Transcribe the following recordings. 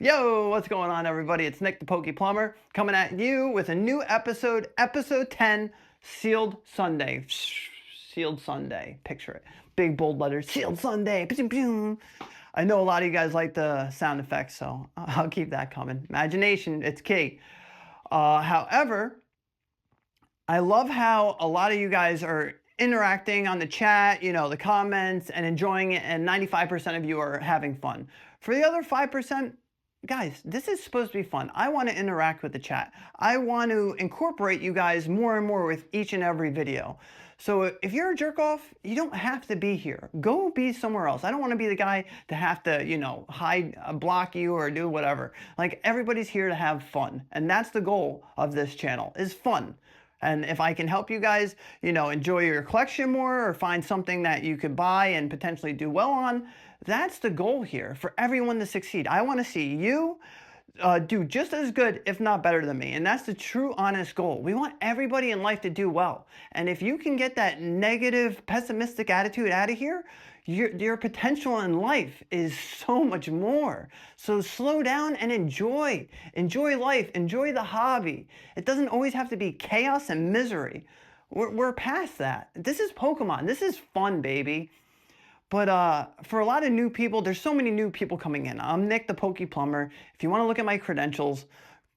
Yo, what's going on, everybody? It's Nick the Pokey Plumber coming at you with a new episode, episode 10, Sealed Sunday. Sealed Sunday. Picture it. Big bold letters, Sealed Sunday. I know a lot of you guys like the sound effects, so I'll keep that coming. Imagination, it's key. However, I love how a lot of you guys are interacting on the chat, the comments, and enjoying it, and 95% of you are having fun. For the other 5%, guys, this is supposed to be fun. I want to interact with the chat. I want to incorporate you guys more and more with each and every video. So if you're a jerk off, you don't have to be here. Go be somewhere else. I don't want to be the guy to have to, hide, block you or do whatever. Like, everybody's here to have fun. And that's the goal of this channel, is fun. And if I can help you guys, enjoy your collection more or find something that you could buy and potentially do well on, that's the goal here, for everyone to succeed. I want to see you do just as good, if not better than me. And that's the true, honest goal. We want everybody in life to do well. And if you can get that negative, pessimistic attitude out of here, your potential in life is so much more. So slow down and enjoy. Enjoy life. Enjoy the hobby. It doesn't always have to be chaos and misery. We're past that. This is Pokemon. This is fun, baby. But for a lot of new people, there's so many new people coming in. I'm Nick the Pokey Plumber. If you want to look at my credentials,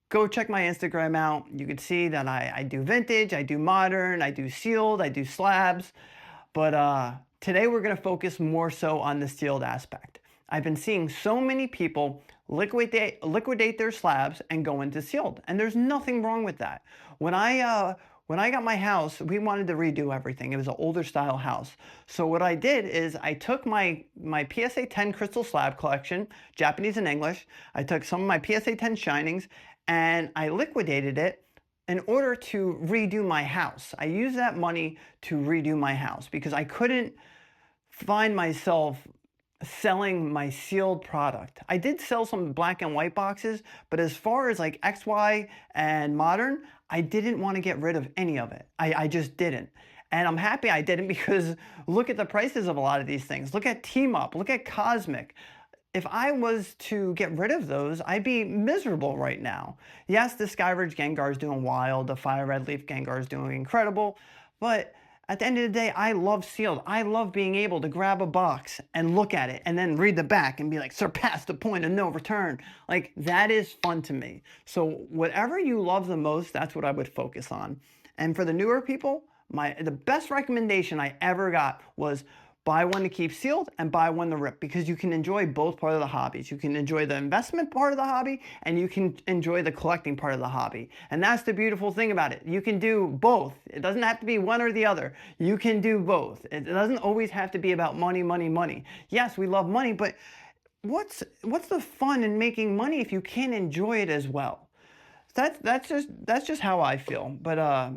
go check my Instagram out. You can see that I do vintage, I do modern, I do sealed, I do slabs. But today we're going to focus more so on the sealed aspect. I've been seeing so many people liquidate their slabs and go into sealed. And there's nothing wrong with that. When I got my house, we wanted to redo everything. It was an older style house. So what I did is I took my PSA 10 crystal slab collection, Japanese and English. I took some of my PSA 10 shinings and I liquidated it in order to redo my house. I used that money to redo my house because I couldn't find myself selling my sealed product. I did sell some black and white boxes, but as far as like XY and modern, I didn't want to get rid of any of it. I just didn't. And I'm happy I didn't, because look at the prices of a lot of these things. Look at Team Up, look at Cosmic. If I was to get rid of those, I'd be miserable right now. Yes, the Skyridge Gengar is doing wild, the Fire Red Leaf Gengar is doing incredible, but at the end of the day, I love sealed. I love being able to grab a box and look at it and then read the back and be like, surpass the point of no return. Like, that is fun to me. So whatever you love the most, that's what I would focus on. And for the newer people, the best recommendation I ever got was buy one to keep sealed and buy one to rip, because you can enjoy both parts of the hobbies. You can enjoy the investment part of the hobby and you can enjoy the collecting part of the hobby. And that's the beautiful thing about it. You can do both. It doesn't have to be one or the other. You can do both. It doesn't always have to be about money, money, money. Yes, we love money, but what's the fun in making money if you can't enjoy it as well? That's just how I feel. But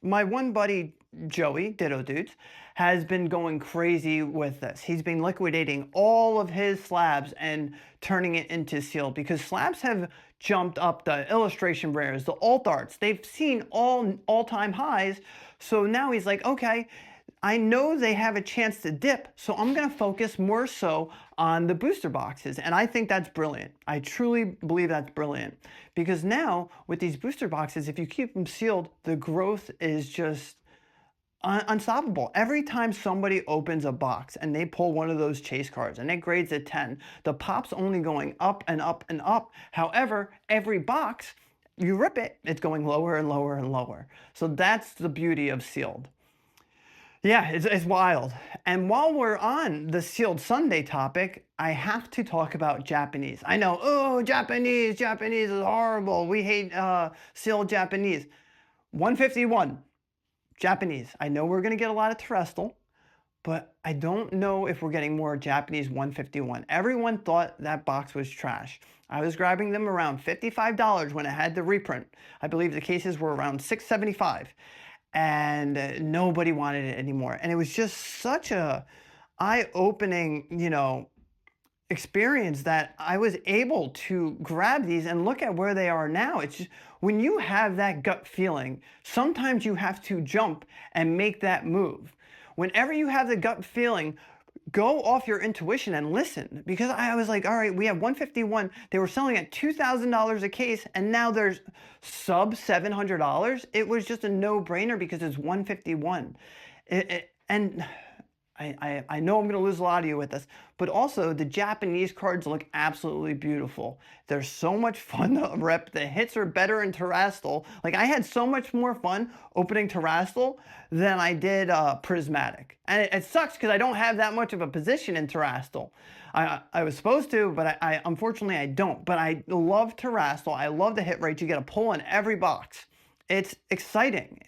my one buddy, Joey, Ditto Dudes, has been going crazy with this. He's been liquidating all of his slabs and turning it into sealed, because slabs have jumped up. The illustration rares, the alt arts, they've seen all-time highs. So now he's like, okay, I know they have a chance to dip, so I'm going to focus more so on the booster boxes. And I think that's brilliant. I truly believe that's brilliant, because now with these booster boxes, if you keep them sealed, the growth is just unstoppable. Every time somebody opens a box and they pull one of those chase cards and it grades at 10, the pop's only going up and up and up. However, every box, you rip it, it's going lower and lower and lower. So that's the beauty of sealed. Yeah, it's wild. And while we're on the Sealed Sunday topic, I have to talk about Japanese. I know, oh, Japanese is horrible. We hate sealed Japanese. 151. Japanese. I know we're going to get a lot of terrestrial, but I don't know if we're getting more Japanese 151. Everyone thought that box was trash. I was grabbing them around $55 when it had the reprint. I believe the cases were around $6.75, and nobody wanted it anymore. And it was just such a eye-opening, experience that I was able to grab these and look at where they are now. It's just, when you have that gut feeling, sometimes you have to jump and make that move. Whenever you have the gut feeling, go off your intuition and listen, because I was like, all right, we have 151. They were selling at $2,000 a case, and now there's sub $700. It was just a no-brainer because it's 151. And I know I'm going to lose a lot of you with this, but also the Japanese cards look absolutely beautiful. They're so much fun to rip. The hits are better in Terastal. Like, I had so much more fun opening Terastal than I did Prismatic. And it sucks because I don't have that much of a position in Terastal. I was supposed to, but I unfortunately I don't. But I love Terastal. I love the hit rate. You get a pull in every box. It's exciting.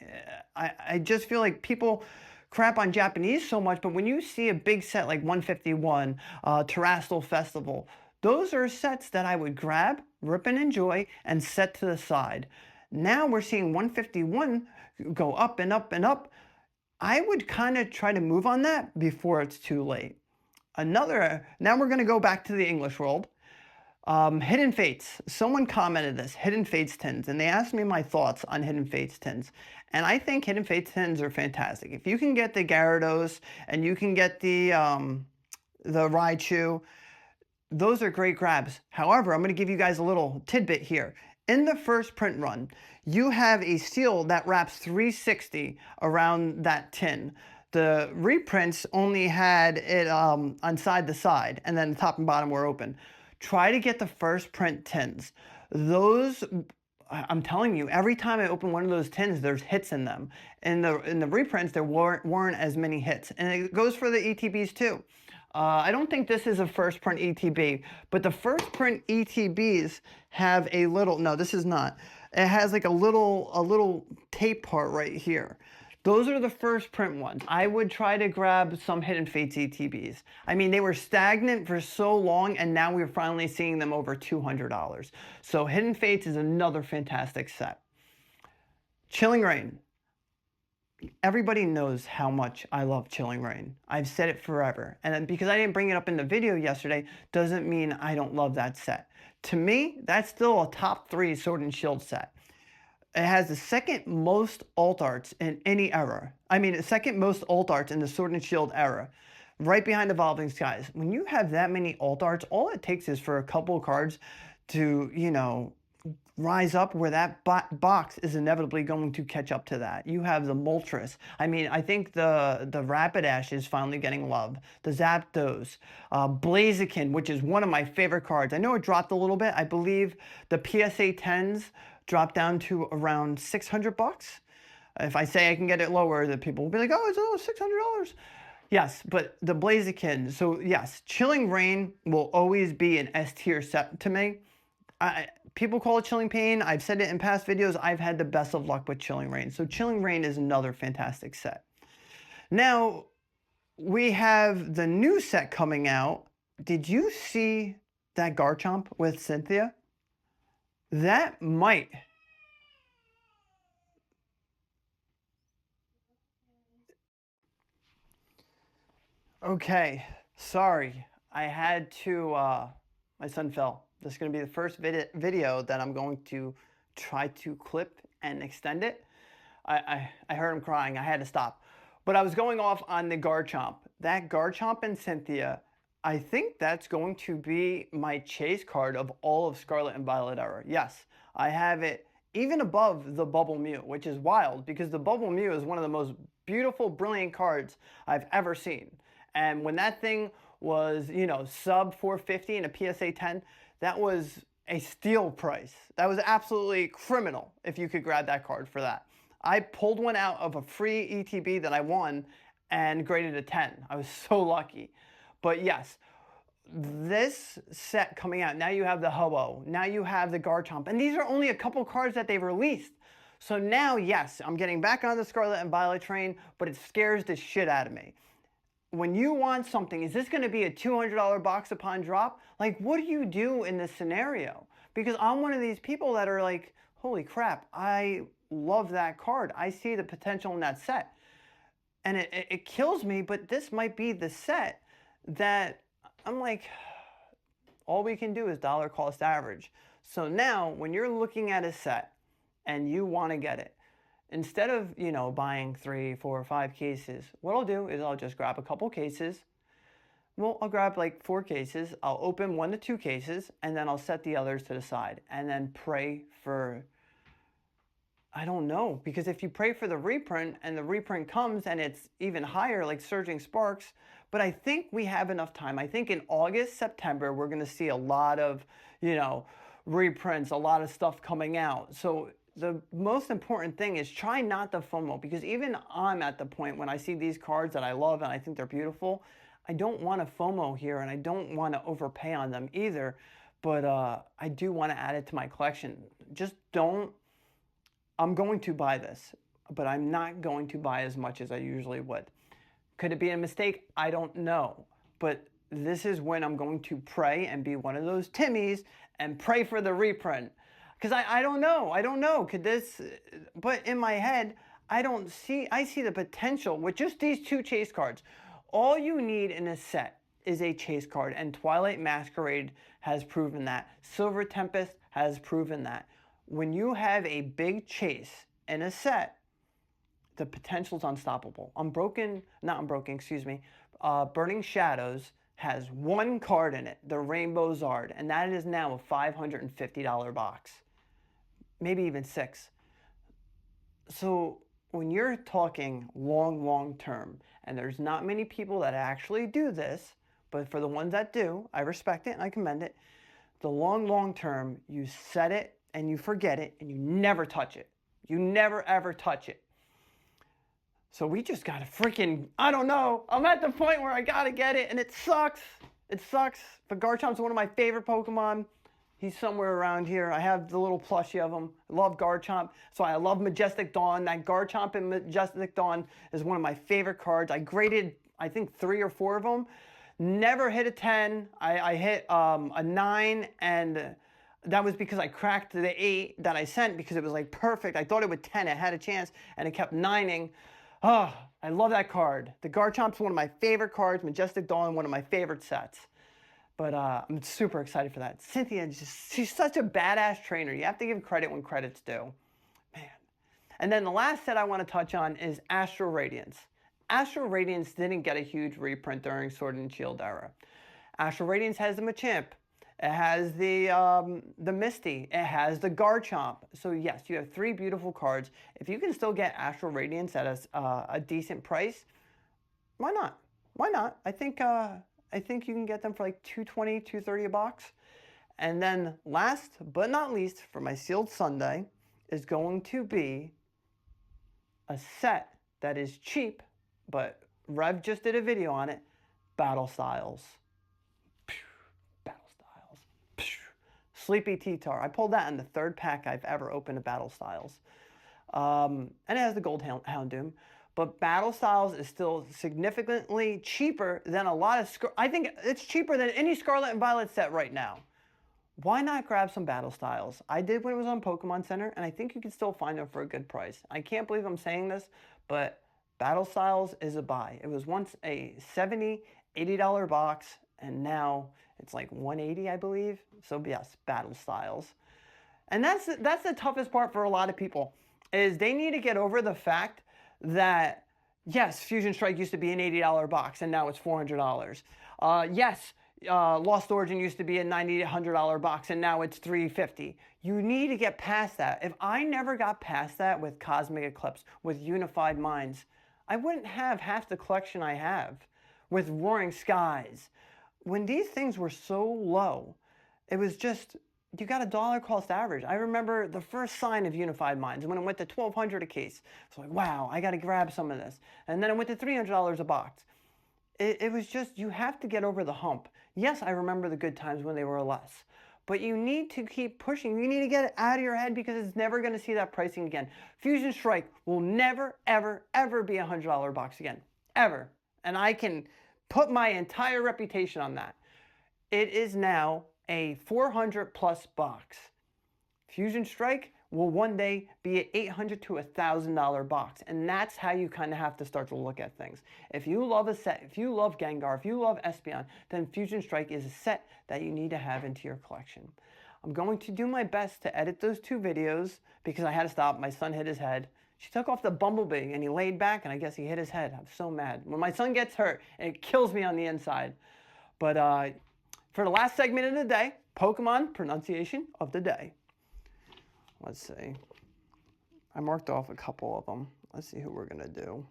I just feel like people crap on Japanese so much, but when you see a big set like 151, Terastal Festival, those are sets that I would grab, rip and enjoy, and set to the side. Now we're seeing 151 go up and up and up. I would kind of try to move on that before it's too late. Now we're going to go back to the English world. Hidden Fates. Someone commented this, Hidden Fates tins, and they asked me my thoughts on Hidden Fates tins. And I think Hidden Fates tins are fantastic. If you can get the Gyarados and you can get the Raichu, those are great grabs. However, I'm going to give you guys a little tidbit here. In the first print run, you have a seal that wraps 360 around that tin. The reprints only had it on side to side, and then the top and bottom were open. Try to get the first print tins. Those, I'm telling you, every time I open one of those tins, there's hits in them. In the reprints, there weren't as many hits. And it goes for the ETBs too. I don't think this is a first print ETB, but the first print ETBs have a little, no, this is not. It has like a little tape part right here. Those are the first print ones. I would try to grab some Hidden Fates ETBs. I mean, they were stagnant for so long, and now we're finally seeing them over $200. So Hidden Fates is another fantastic set. Chilling Reign. Everybody knows how much I love Chilling Reign. I've said it forever. And because I didn't bring it up in the video yesterday, doesn't mean I don't love that set. To me, that's still a top 3 Sword and Shield set. It has the second most alt arts in any era. I mean, the second most alt arts in the Sword and Shield era. Right behind Evolving Skies. When you have that many alt arts, all it takes is for a couple of cards to, you know, rise up where that box is inevitably going to catch up to that. You have the Moltres. I mean, I think the Rapidash is finally getting love. The Zapdos. Blaziken, which is one of my favorite cards. I know it dropped a little bit. I believe the PSA 10s dropped down to around $600. If I say I can get it lower, the people will be like, oh, it's only $600. Yes, but the Blaziken. So yes, Chilling Reign will always be an S tier set to me. People call it Chilling Pain. I've said it in past videos. I've had the best of luck with Chilling Reign. So Chilling Reign is another fantastic set. Now, we have the new set coming out. Did you see that Garchomp with Cynthia? That might. Okay, sorry. I had to, my son fell. This is going to be the first video that I'm going to try to clip and extend it. I heard him crying. I had to stop. But I was going off on the Garchomp. That Garchomp and Cynthia, I think that's going to be my chase card of all of Scarlet and Violet era. Yes, I have it even above the Bubble Mew, which is wild because the Bubble Mew is one of the most beautiful, brilliant cards I've ever seen. And when that thing was, you know, sub 450 in a PSA 10, that was a steal price. That was absolutely criminal if you could grab that card for that. I pulled one out of a free ETB that I won and graded a 10. I was so lucky. But yes, this set coming out, now you have the Ho-Oh, now you have the Garchomp, and these are only a couple cards that they've released. So now, yes, I'm getting back on the Scarlet and Violet train, but it scares the shit out of me. When you want something, is this going to be a $200 box upon drop? Like, what do you do in this scenario? Because I'm one of these people that are like, holy crap, I love that card. I see the potential in that set. And it kills me, but this might be the set that I'm like, all we can do is dollar cost average. So now, when you're looking at a set and you want to get it, instead of, you know, buying 3, 4, 5 cases, what I'll do is I'll just grab a couple cases, Well, I'll grab like 4 cases. I'll open 1 to 2 cases, and then I'll set the others to the side, and then pray for, I don't know, because if you pray for the reprint and the reprint comes and it's even higher, like Surging Sparks, but I think we have enough time. I think in August, September, we're going to see a lot of, reprints, a lot of stuff coming out. So the most important thing is try not to FOMO, because even I'm at the point when I see these cards that I love and I think they're beautiful, I don't want to FOMO here, and I don't want to overpay on them either, but I do want to add it to my collection. Just don't. I'm going to buy this, but I'm not going to buy as much as I usually would. Could it be a mistake? I don't know. But this is when I'm going to pray and be one of those Timmies and pray for the reprint. Because I don't know. I don't know. Could this, but in my head, I see the potential with just these 2 chase cards. All you need in a set is a chase card, and Twilight Masquerade has proven that. Silver Tempest has proven that. When you have a big chase in a set, the potential's unstoppable. Burning Shadows has 1 card in it, the Rainbow Zard, and that is now a $550 box. Maybe even 6. So when you're talking long term, and there's not many people that actually do this, but for the ones that do, I respect it and I commend it. The long term, you set it and you forget it, and you never touch it. You never, ever touch it. So we just got to freaking, I don't know. I'm at the point where I got to get it, and it sucks. It sucks. But Garchomp's one of my favorite Pokemon. He's somewhere around here. I have the little plushie of him. I love Garchomp. So I love Majestic Dawn. That Garchomp in Majestic Dawn is one of my favorite cards. I graded, I think, 3 or 4 of them. Never hit a 10. I hit a 9, and that was because I cracked the 8 that I sent because it was like perfect. I thought it would 10. It had a chance, and it kept 9ing. Oh, I love that card. The Garchomp's one of my favorite cards. Majestic Dawn, one of my favorite sets. But I'm super excited for that. Cynthia, she's such a badass trainer. You have to give credit when credit's due. Man. And then the last set I want to touch on is Astral Radiance. Astral Radiance didn't get a huge reprint during Sword and Shield era. Astral Radiance has the Machamp. It has the Misty. It has the Garchomp. So yes, you have 3 beautiful cards. If you can still get Astral Radiance at a decent price, why not? Why not? I think you can get them for like $220, $230 a box. And then last but not least, for my Sealed Sunday, is going to be a set that is cheap, but Rev just did a video on it, Battle Styles. Sleepy T-Tar. I pulled that in the 3rd pack I've ever opened of Battle Styles. And it has the Gold Houndoom. But Battle Styles is still significantly cheaper than a lot of... I think it's cheaper than any Scarlet and Violet set right now. Why not grab some Battle Styles? I did when it was on Pokemon Center, and I think you can still find them for a good price. I can't believe I'm saying this, but Battle Styles is a buy. It was once a $70, $80 box, and now it's like $180, I believe. So yes, Battle Styles. And that's the toughest part for a lot of people, is they need to get over the fact that, yes, Fusion Strike used to be an $80 box, and now it's $400. Yes, Lost Origin used to be a $90, $100 box, and now it's $350. You need to get past that. If I never got past that with Cosmic Eclipse, with Unified Minds, I wouldn't have half the collection I have. With Roaring Skies, when these things were so low, it was just, you got a dollar cost average. I remember the first sign of Unified Minds when it went to $1,200 a case. It's like, wow, I got to grab some of this. And then it went to $300 a box. It was just, you have to get over the hump. Yes, I remember the good times when they were less. But you need to keep pushing. You need to get it out of your head, because it's never going to see that pricing again. Fusion Strike will never, ever, ever be a $100 box again. Ever. And I can put my entire reputation on that. It is now a 400 plus box. Fusion Strike will one day be an $800 to $1,000 box. And that's how you kind of have to start to look at things. If you love a set, if you love Gengar, if you love Espeon, then Fusion Strike is a set that you need to have into your collection. I'm going to do my best to edit those 2 videos because I had to stop. My son hit his head. She took off the bumblebee and he laid back, and I guess he hit his head. I'm so mad. When my son gets hurt, it kills me on the inside. But for the last segment of the day, Pokemon pronunciation of the day. Let's see. I marked off a couple of them. Let's see who we're going to do.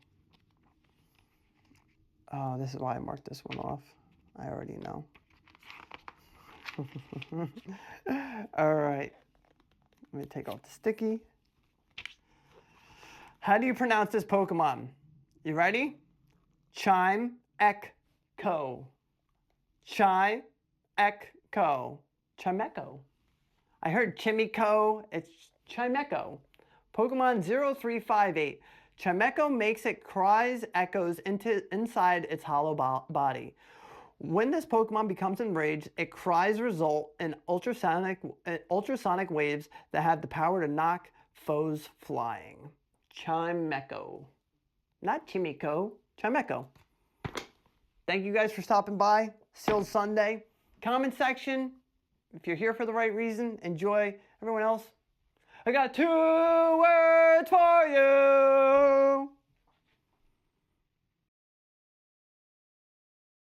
This is why I marked this one off. I already know. All right. Let me take off the sticky. How do you pronounce this Pokemon? You ready? Chime-Echo. Chime-Echo. Chimecho. I heard Chimico. It's Chimecho. Pokemon 0358. Chimecho makes it cries echoes inside its hollow body. When this Pokemon becomes enraged, its cries result in ultrasonic waves that have the power to knock foes flying. Chimecho. Not Chimico. Chimecho. Thank you guys for stopping by. Sealed Sunday. Comment section. If you're here for the right reason, enjoy. Everyone else, I got 2 words for you.